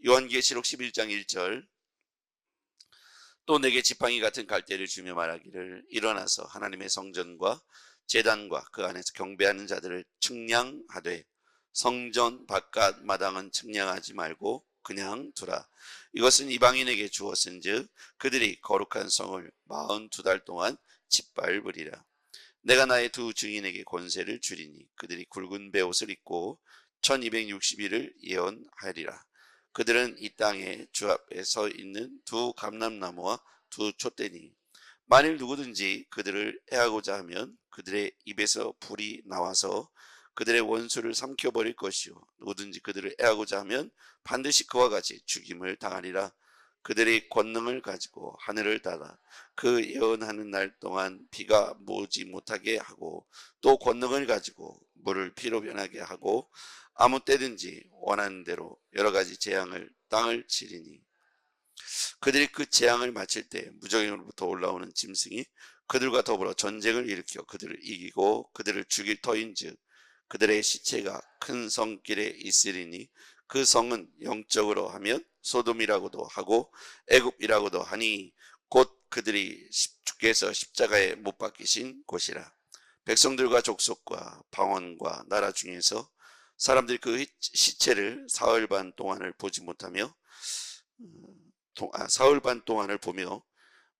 요한계시록 11장 1절 또 내게 지팡이 같은 갈대를 주며 말하기를 일어나서 하나님의 성전과 제단과 그 안에서 경배하는 자들을 측량하되 성전 바깥 마당은 측량하지 말고 그냥 두라. 이것은 이방인에게 주었은즉 그들이 거룩한 성을 42달 동안 짓밟으리라. 내가 나의 두 증인에게 권세를 주리니 그들이 굵은 베옷을 입고 1260일을 예언하리라. 그들은 이 땅에 주 앞에 서 있는 두 감람나무와 두 촛대니 만일 누구든지 그들을 해하고자 하면 그들의 입에서 불이 나와서 그들의 원수를 삼켜버릴 것이요 누구든지 그들을 해하고자 하면 반드시 그와 같이 죽임을 당하리라. 그들이 권능을 가지고 하늘을 닫아 그 예언하는 날 동안 비가 모지 못하게 하고 또 권능을 가지고 물을 피로 변하게 하고 아무 때든지 원하는 대로 여러 가지 재앙을 땅을 치리니 그들이 그 재앙을 마칠 때 무적행으로부터 올라오는 짐승이 그들과 더불어 전쟁을 일으켜 그들을 이기고 그들을 죽일 터인즉 그들의 시체가 큰 성길에 있으리니 그 성은 영적으로 하면 소돔이라고도 하고 애굽이라고도 하니 곧 그들이 주께서 십자가에 못 박히신 곳이라. 백성들과 족속과 방언과 나라 중에서 사람들이 그 시체를 사흘 반 동안을 보지 못하며 사흘 반 동안을 보며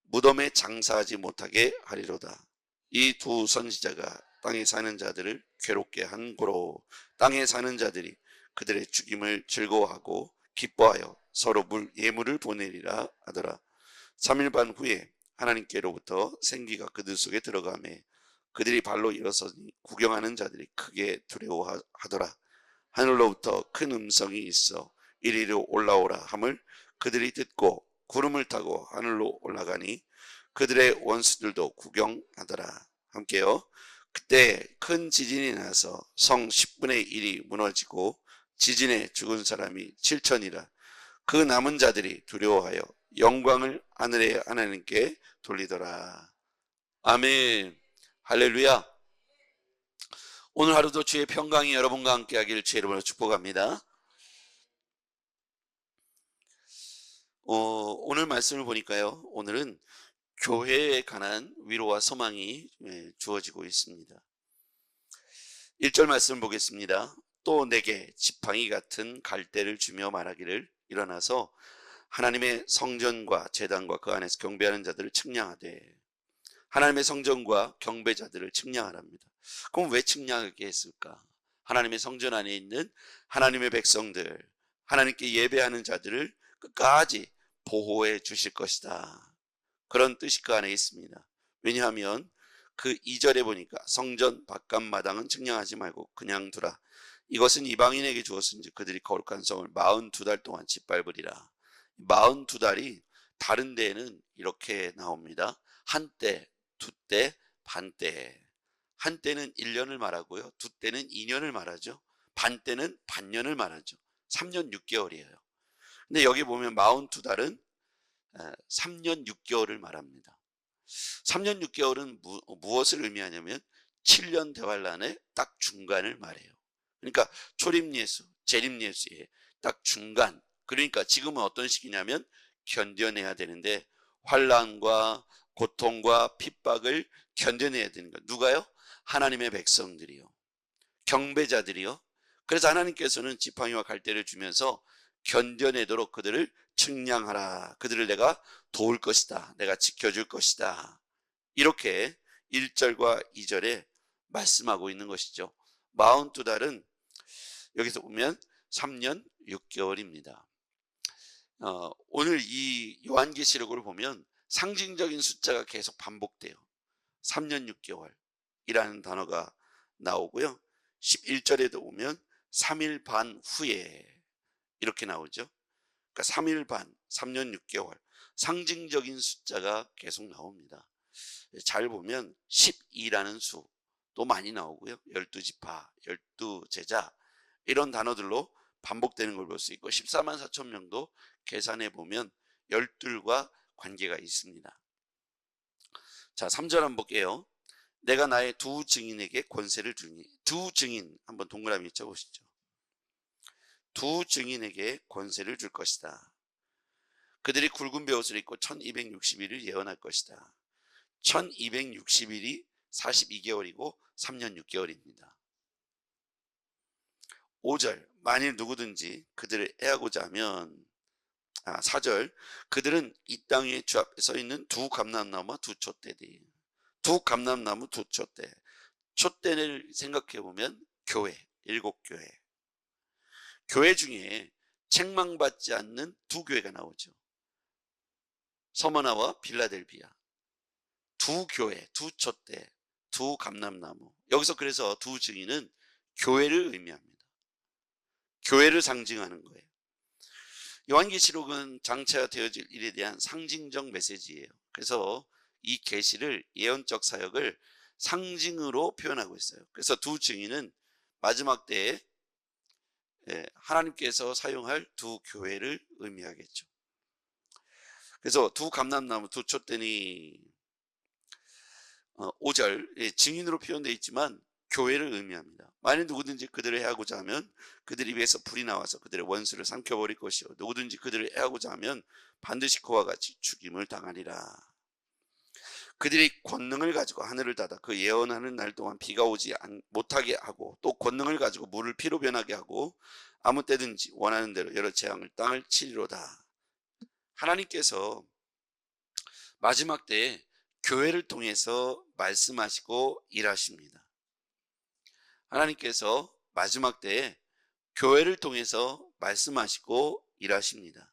무덤에 장사하지 못하게 하리로다. 이 두 선지자가 땅에 사는 자들을 괴롭게 한 고로 땅에 사는 자들이 그들의 죽임을 즐거워하고 기뻐하여 서로 예물을 보내리라 하더라. 3일 반 후에 하나님께로부터 생기가 그들 속에 들어가매 그들이 발로 일어서니 구경하는 자들이 크게 두려워하더라. 하늘로부터 큰 음성이 있어 이리로 올라오라 함을 그들이 듣고 구름을 타고 하늘로 올라가니 그들의 원수들도 구경하더라. 함께요. 그때 큰 지진이 나서 성 10분의 1이 무너지고 지진에 죽은 사람이 7천이라. 그 남은 자들이 두려워하여 영광을 하늘의 하나님께 돌리더라. 아멘. 할렐루야. 오늘 하루도 주의 평강이 여러분과 함께 하기를 주의 이름으로 축복합니다. 오늘 말씀을 보니까요. 오늘은 교회에 관한 위로와 소망이 주어지고 있습니다. 1절 말씀을 보겠습니다. 또 내게 지팡이 같은 갈대를 주며 말하기를 일어나서 하나님의 성전과 제단과 그 안에서 경배하는 자들을 측량하되 하나님의 성전과 경배자들을 측량하랍니다. 그럼 왜 측량하게 했을까? 하나님의 성전 안에 있는 하나님의 백성들, 하나님께 예배하는 자들을 끝까지 보호해 주실 것이다. 그런 뜻이 그 안에 있습니다. 왜냐하면 그 2절에 보니까 성전 바깥 마당은 측량하지 말고 그냥 두라. 이것은 이방인에게 주었은지 그들이 거룩한 성을 42달 동안 짓밟으리라. 42달이 다른 데에는 이렇게 나옵니다. 한때, 두때, 반때. 한때는 1년을 말하고요. 두때는 2년을 말하죠. 반때는 반년을 말하죠. 3년 6개월이에요. 근데 여기 보면 42달은 3년 6개월을 말합니다. 3년 6개월은 무엇을 의미하냐면 7년 대환란의 딱 중간을 말해요. 그러니까 초림예수, 재림예수의 딱 중간. 그러니까 지금은 어떤 시기냐면 견뎌내야 되는데 환란과 고통과 핍박을 견뎌내야 되는 거예요. 누가요? 하나님의 백성들이요. 경배자들이요. 그래서 하나님께서는 지팡이와 갈대를 주면서 견뎌내도록 그들을 측량하라. 그들을 내가 도울 것이다. 내가 지켜줄 것이다. 이렇게 1절과 2절에 말씀하고 있는 것이죠. 42달은 여기서 보면 3년 6개월입니다. 오늘 이 요한계시록을 보면 상징적인 숫자가 계속 반복돼요. 3년 6개월이라는 단어가 나오고요. 11절에도 보면 3일 반 후에 이렇게 나오죠. 그러니까 3일 반, 3년 6개월 상징적인 숫자가 계속 나옵니다. 잘 보면 12라는 수도 많이 나오고요. 12지파, 12제자 이런 단어들로 반복되는 걸 볼 수 있고 14만 4천 명도 계산해 보면 12과 관계가 있습니다. 자, 3절 한번 볼게요. 내가 나의 두 증인에게 권세를 주니. 두 증인 한번 동그라미 쳐보시죠. 두 증인에게 권세를 줄 것이다. 그들이 굵은 베옷을 입고 1260일을 예언할 것이다. 1260일이 42개월이고 3년 6개월입니다. 5절 만일 누구든지 그들을 해하고자 하면 4절 그들은 이 땅 위에 주 앞에 서 있는 두 감람나무와 두 촛대니 두 감람나무 두 촛대 촛대를 생각해 보면 교회, 7교회 교회 중에 책망받지 않는 두 교회가 나오죠. 서머나와 빌라델비아 두 교회, 두 촛대, 두 감람나무. 여기서 그래서 두 증인은 교회를 의미합니다. 교회를 상징하는 거예요. 요한계시록은 장차가 되어질 일에 대한 상징적 메시지예요. 그래서 이 계시를 예언적 사역을 상징으로 표현하고 있어요. 그래서 두 증인은 마지막 때에 하나님께서 사용할 두 교회를 의미하겠죠. 그래서 두 감람나무 두 촛대니 5절 증인으로 표현되어 있지만 교회를 의미합니다. 만일 누구든지 그들을 해하고자 하면 그들 입에서 불이 나와서 그들의 원수를 삼켜버릴 것이요 누구든지 그들을 해하고자 하면 반드시 그와 같이 죽임을 당하리라. 그들이 권능을 가지고 하늘을 닫아 그 예언하는 날 동안 비가 오지 못하게 하고 또 권능을 가지고 물을 피로 변하게 하고 아무 때든지 원하는 대로 여러 재앙을 땅을 치리로다. 하나님께서 마지막 때에 교회를 통해서 말씀하시고 일하십니다. 하나님께서 마지막 때에 교회를 통해서 말씀하시고 일하십니다.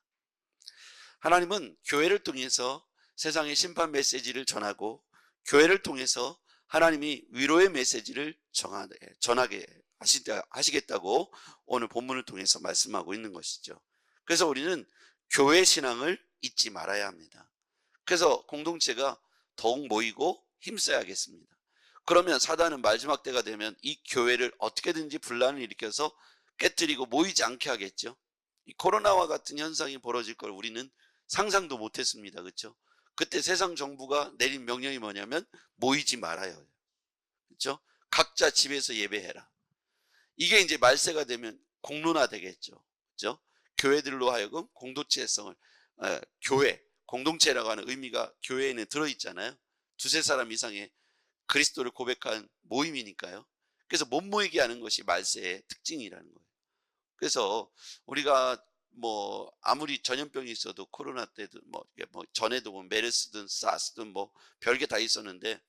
하나님은 교회를 통해서 세상의 심판 메시지를 전하고 교회를 통해서 하나님이 위로의 메시지를 전하게 하시겠다고 오늘 본문을 통해서 말씀하고 있는 것이죠. 그래서 우리는 교회 신앙을 잊지 말아야 합니다. 그래서 공동체가 더욱 모이고 힘써야겠습니다. 그러면 사단은 마지막 때가 되면 이 교회를 어떻게든지 분란을 일으켜서 깨뜨리고 모이지 않게 하겠죠. 이 코로나와 같은 현상이 벌어질 걸 우리는 상상도 못했습니다. 그렇죠? 그때 세상 정부가 내린 명령이 뭐냐면 모이지 말아요. 그렇죠? 각자 집에서 예배해라. 이게 이제 말세가 되면 공론화 되겠죠. 그렇죠? 교회들로 하여금 공동체성을 교회, 공동체라고 하는 의미가 교회에는 들어있잖아요. 두세 사람 이상의 그리스도를 고백한 모임이니까요. 그래서 못 모이게 하는 것이 말세의 특징이라는 거예요. 그래서 우리가 아무리 전염병이 있어도 코로나 때도 전에도 메르스든 사스든 별게 다 있었는데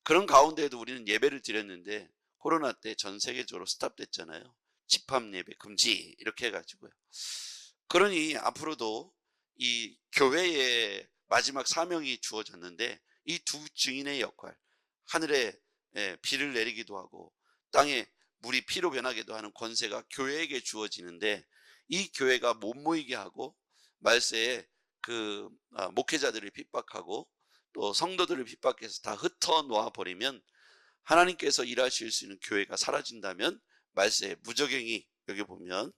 그런 가운데에도 우리는 예배를 드렸는데 코로나 때 전 세계적으로 스탑됐잖아요. 집합 예배 금지 이렇게 해가지고요. 그러니 앞으로도 이 교회의 마지막 사명이 주어졌는데 이 두 증인의 역할, 하늘에 비를 내리기도 하고 땅에 물이 피로 변하기도 하는 권세가 교회에게 주어지는데 이 교회가 못 모이게 하고 말세에 목회자들을 핍박하고 또 성도들을 핍박해서 다 흩어놓아 버리면 하나님께서 일하실 수 있는 교회가 사라진다면 말세에 무저갱이, 여기 보면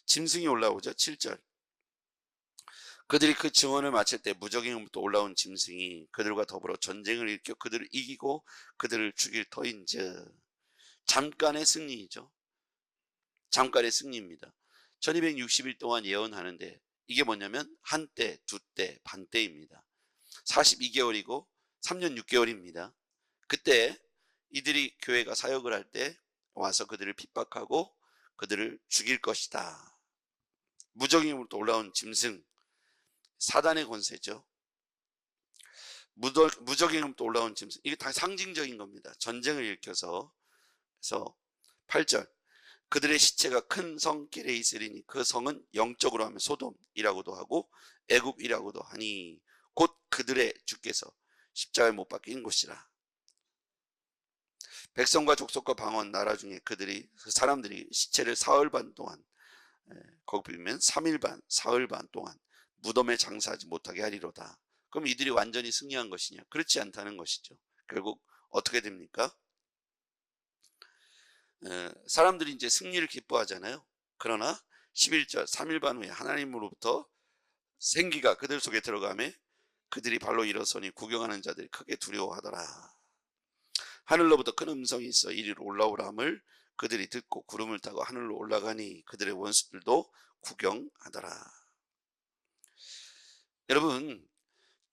짐승이 올라오죠. 7절 그들이 그 증언을 마칠 때 무저갱으로부터 올라온 짐승이 그들과 더불어 전쟁을 일으켜 그들을 이기고 그들을 죽일 터인즉 잠깐의 승리이죠. 잠깐의 승리입니다. 1260일 동안 예언하는데 이게 뭐냐면 한때, 두때, 반때입니다. 42개월이고 3년 6개월입니다. 그때 이들이 교회가 사역을 할 때 와서 그들을 핍박하고 그들을 죽일 것이다. 무저갱으로부터 올라온 짐승, 사단의 권세죠. 무저갱으로부터 올라온 짐승, 이게 다 상징적인 겁니다. 전쟁을 일으켜서. 그래서 8절 그들의 시체가 큰 성길에 있으리니 그 성은 영적으로 하면 소돔이라고도 하고 애굽이라고도 하니 곧 그들의 주께서 십자가에 못 박힌 곳이라. 백성과 족속과 방언 나라 중에 그 사람들이 시체를 사흘 반 동안, 거기 보면 3일 반, 사흘 반 동안 무덤에 장사하지 못하게 하리로다. 그럼 이들이 완전히 승리한 것이냐? 그렇지 않다는 것이죠. 결국 어떻게 됩니까? 사람들이 이제 승리를 기뻐하잖아요. 그러나 11절 3일 반 후에 하나님으로부터 생기가 그들 속에 들어가매 그들이 발로 일어서니 구경하는 자들이 크게 두려워하더라. 하늘로부터 큰 음성이 있어 이리로 올라오라 함을 그들이 듣고 구름을 타고 하늘로 올라가니 그들의 원수들도 구경하더라. 여러분,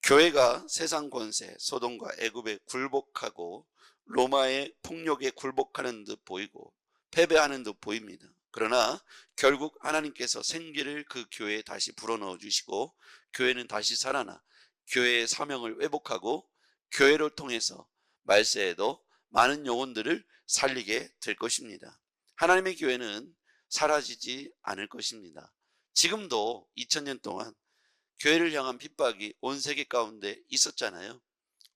교회가 세상 권세 소돔과 애굽에 굴복하고 로마의 폭력에 굴복하는 듯 보이고 패배하는 듯 보입니다. 그러나 결국 하나님께서 생기를 그 교회에 다시 불어넣어 주시고 교회는 다시 살아나 교회의 사명을 회복하고 교회를 통해서 말세에도 많은 영혼들을 살리게 될 것입니다. 하나님의 교회는 사라지지 않을 것입니다. 지금도 2000년 동안 교회를 향한 핍박이 온 세계 가운데 있었잖아요.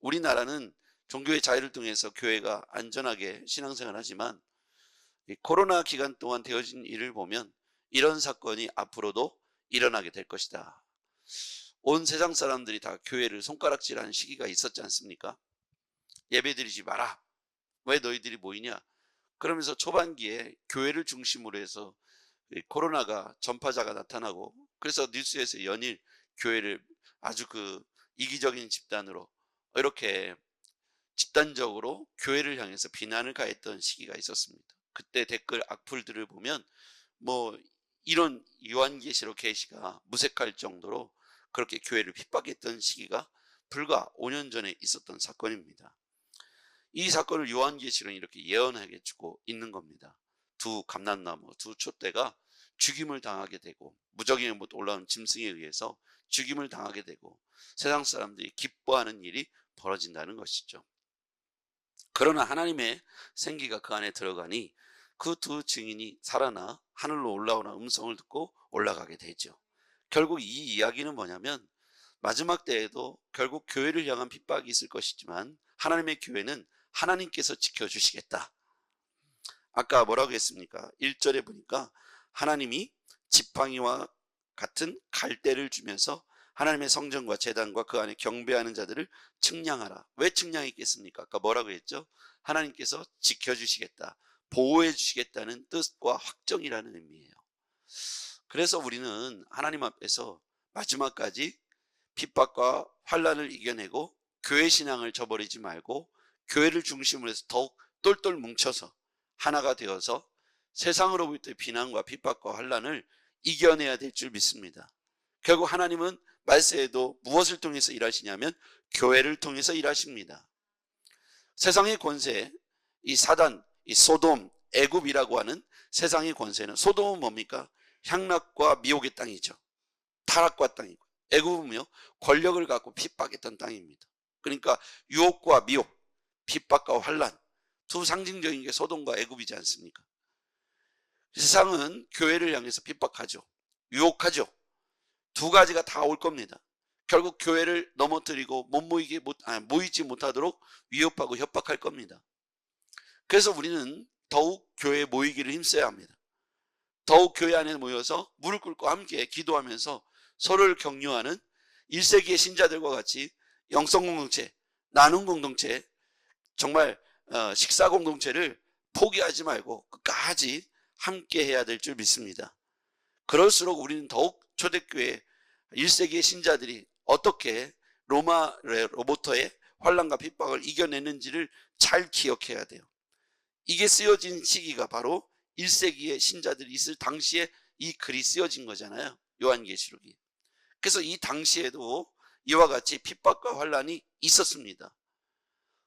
우리나라는 종교의 자유를 통해서 교회가 안전하게 신앙생활을 하지만 이 코로나 기간 동안 되어진 일을 보면 이런 사건이 앞으로도 일어나게 될 것이다. 온 세상 사람들이 다 교회를 손가락질하는 시기가 있었지 않습니까? 예배드리지 마라. 왜 너희들이 모이냐? 그러면서 초반기에 교회를 중심으로 해서 코로나가 전파자가 나타나고 그래서 뉴스에서 연일 교회를 아주 이기적인 집단으로 이렇게 집단적으로 교회를 향해서 비난을 가했던 시기가 있었습니다. 그때 댓글 악플들을 보면 뭐 이런 요한계시록 계시가 무색할 정도로 그렇게 교회를 핍박했던 시기가 불과 5년 전에 있었던 사건입니다. 이 사건을 요한계시록은 이렇게 예언하게 주고 있는 겁니다. 두 감람나무, 두 촛대가 죽임을 당하게 되고 무적에 올라온 짐승에 의해서 죽임을 당하게 되고 세상 사람들이 기뻐하는 일이 벌어진다는 것이죠. 그러나 하나님의 생기가 그 안에 들어가니 그 두 증인이 살아나 하늘로 올라오는 음성을 듣고 올라가게 되죠. 결국 이 이야기는 뭐냐면 마지막 때에도 결국 교회를 향한 핍박이 있을 것이지만 하나님의 교회는 하나님께서 지켜주시겠다. 아까 뭐라고 했습니까? 1절에 보니까 하나님이 지팡이와 같은 갈대를 주면서 하나님의 성전과 제단과 그 안에 경배하는 자들을 측량하라. 왜 측량했겠습니까? 아까 뭐라고 했죠? 하나님께서 지켜주시겠다, 보호해 주시겠다는 뜻과 확정이라는 의미예요. 그래서 우리는 하나님 앞에서 마지막까지 핍박과 환난을 이겨내고 교회 신앙을 저버리지 말고 교회를 중심으로 해서 더욱 똘똘 뭉쳐서 하나가 되어서 세상으로부터의 비난과 핍박과 환난을 이겨내야 될 줄 믿습니다. 결국 하나님은 말세에도 무엇을 통해서 일하시냐면 교회를 통해서 일하십니다. 세상의 권세, 이 사단, 이 소돔, 애굽이라고 하는 세상의 권세는, 소돔은 뭡니까? 향락과 미혹의 땅이죠. 타락과 땅이고, 애굽은요 권력을 갖고 핍박했던 땅입니다. 그러니까 유혹과 미혹, 핍박과 환난, 두 상징적인 게 소돔과 애굽이지 않습니까? 세상은 교회를 향해서 핍박하죠. 유혹하죠. 두 가지가 다 올 겁니다. 결국 교회를 넘어뜨리고 모이지 못하도록 위협하고 협박할 겁니다. 그래서 우리는 더욱 교회에 모이기를 힘써야 합니다. 더욱 교회 안에 모여서 무릎 꿇고 함께 기도하면서 서로를 격려하는 1세기의 신자들과 같이 영성 공동체, 나눔 공동체, 정말 식사 공동체를 포기하지 말고 끝까지 함께 해야 될 줄 믿습니다. 그럴수록 우리는 더욱 초대교회 1세기의 신자들이 어떻게 로마로부터의 환난과 핍박을 이겨냈는지를 잘 기억해야 돼요. 이게 쓰여진 시기가 바로 1세기의 신자들이 있을 당시에 이 글이 쓰여진 거잖아요. 요한계시록이. 그래서 이 당시에도 이와 같이 핍박과 환난이 있었습니다.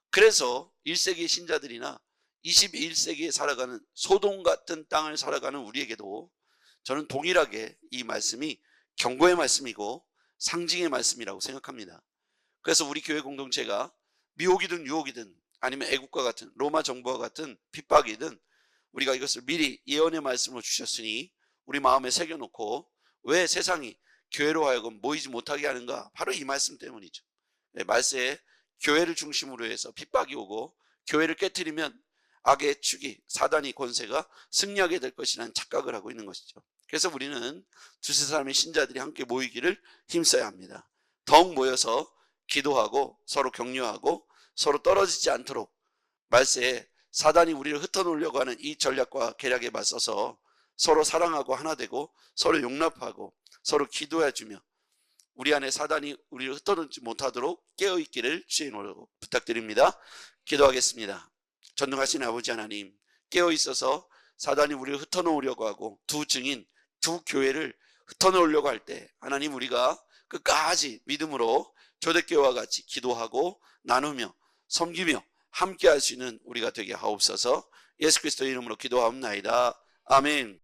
그래서 1세기의 신자들이나 21세기에 살아가는 소돔 같은 땅을 살아가는 우리에게도 저는 동일하게 이 말씀이 경고의 말씀이고 상징의 말씀이라고 생각합니다. 그래서 우리 교회 공동체가 미혹이든 유혹이든 아니면 애국과 같은 로마 정부와 같은 핍박이든 우리가 이것을 미리 예언의 말씀으로 주셨으니 우리 마음에 새겨놓고 왜 세상이 교회로 하여금 모이지 못하게 하는가? 바로 이 말씀 때문이죠. 말세에 교회를 중심으로 해서 핍박이 오고 교회를 깨트리면 악의 축이 사단의 권세가 승리하게 될 것이라는 착각을 하고 있는 것이죠. 그래서 우리는 두세 사람의 신자들이 함께 모이기를 힘써야 합니다. 더욱 모여서 기도하고 서로 격려하고 서로 떨어지지 않도록 말세에 사단이 우리를 흩어놓으려고 하는 이 전략과 계략에 맞서서 서로 사랑하고 하나 되고 서로 용납하고 서로 기도해주며 우리 안에 사단이 우리를 흩어놓지 못하도록 깨어있기를 주의 이름으로 부탁드립니다. 기도하겠습니다. 전능하신 아버지 하나님, 깨어있어서 사단이 우리를 흩어놓으려고 하고 두 증인, 두 교회를 흩어놓으려고 할 때 하나님 우리가 끝까지 믿음으로 초대교회와 같이 기도하고 나누며 섬기며 함께 할 수 있는 우리가 되게 하옵소서. 예수 그리스도의 이름으로 기도하옵나이다. 아멘.